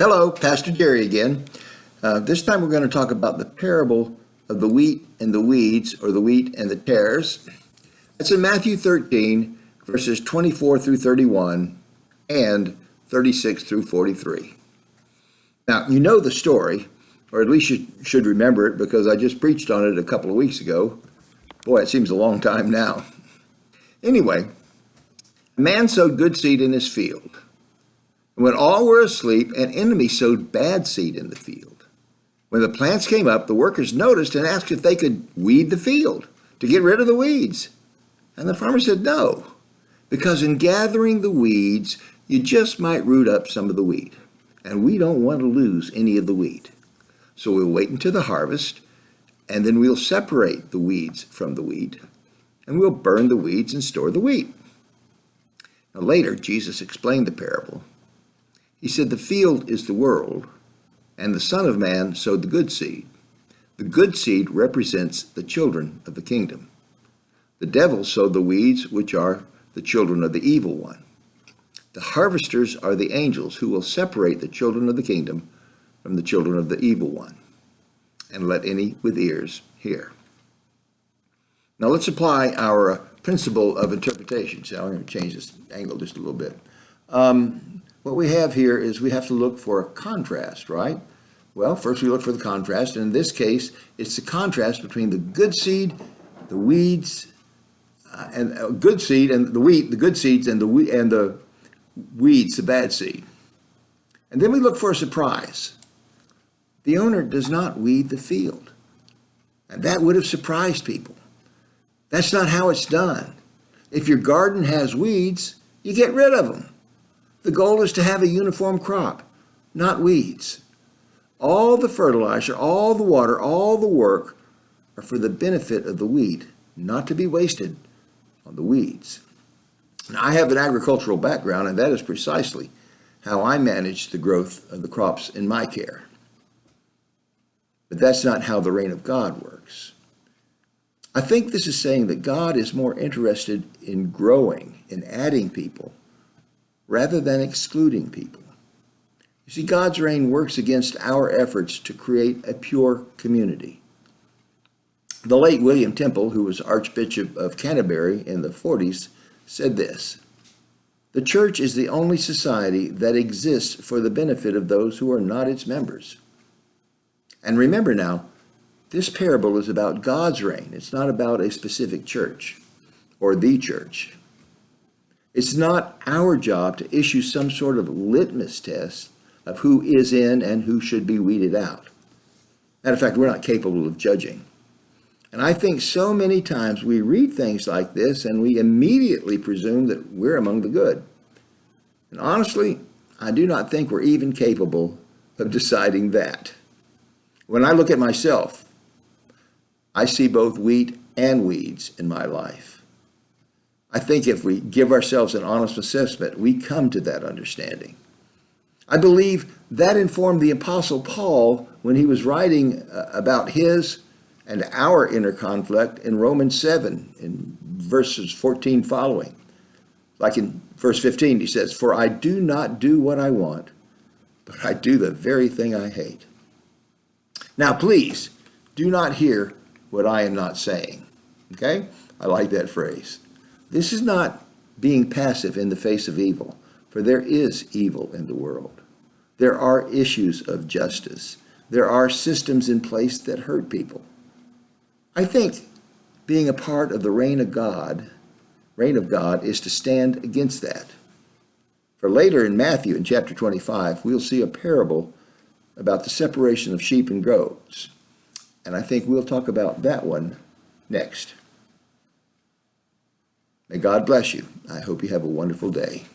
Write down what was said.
Hello, Pastor Jerry again. This time we're going to talk about the parable of the wheat and the weeds, or the wheat and the tares. It's in Matthew 13, verses 24 through 31 and 36 through 43. Now, you know the story, or at least you should remember it because I just preached on it a couple of weeks ago. Boy, it seems a long time now. Anyway, a man sowed good seed in his field. And when all were asleep, an enemy sowed bad seed in the field. When the plants came up, the workers noticed and asked if they could weed the field to get rid of the weeds. And the farmer said no, because in gathering the weeds, you just might root up some of the wheat. And we don't want to lose any of the wheat. So we'll wait until the harvest, and then we'll separate the weeds from the wheat, and we'll burn the weeds and store the wheat. Now later, Jesus explained the parable. He said, the field is the world, and the Son of Man sowed the good seed. The good seed represents the children of the kingdom. The devil sowed the weeds, which are the children of the evil one. The harvesters are the angels who will separate the children of the kingdom from the children of the evil one. And let any with ears hear. Now let's apply our principle of interpretation. So I'm going to change this angle just a little bit. What we have here is we have to look for a contrast, right? Well, first we look for the contrast, and in this case, it's the contrast between the good seed, the weeds, and good seed and the wheat, the good seeds, and the weeds, the bad seed. And then we look for a surprise. The owner does not weed the field, and that would have surprised people. That's not how it's done. If your garden has weeds, you get rid of them. The goal is to have a uniform crop, not weeds. All the fertilizer, all the water, all the work are for the benefit of the wheat, not to be wasted on the weeds. Now, I have an agricultural background, and that is precisely how I manage the growth of the crops in my care. But that's not how the reign of God works. I think this is saying that God is more interested in growing, in adding people, rather than excluding people. You see, God's reign works against our efforts to create a pure community. The late William Temple, who was Archbishop of Canterbury in the 40s, said this: "The church is the only society that exists for the benefit of those who are not its members." And remember now, this parable is about God's reign. It's not about a specific church or the church. It's not our job to issue some sort of litmus test of who is in and who should be weeded out. Matter of fact, we're not capable of judging. And I think so many times we read things like this and we immediately presume that we're among the good. And honestly, I do not think we're even capable of deciding that. When I look at myself, I see both wheat and weeds in my life. I think if we give ourselves an honest assessment, we come to that understanding. I believe that informed the Apostle Paul when he was writing about his and our inner conflict in Romans 7, in verses 14 following. Like in verse 15, he says, "For I do not do what I want, but I do the very thing I hate." Now, please, do not hear what I am not saying. Okay? I like that phrase. This is not being passive in the face of evil, for there is evil in the world. There are issues of justice. There are systems in place that hurt people. I think being a part of the reign of God is to stand against that. For later in Matthew, in chapter 25, we'll see a parable about the separation of sheep and goats. And I think we'll talk about that one next. May God bless you. I hope you have a wonderful day.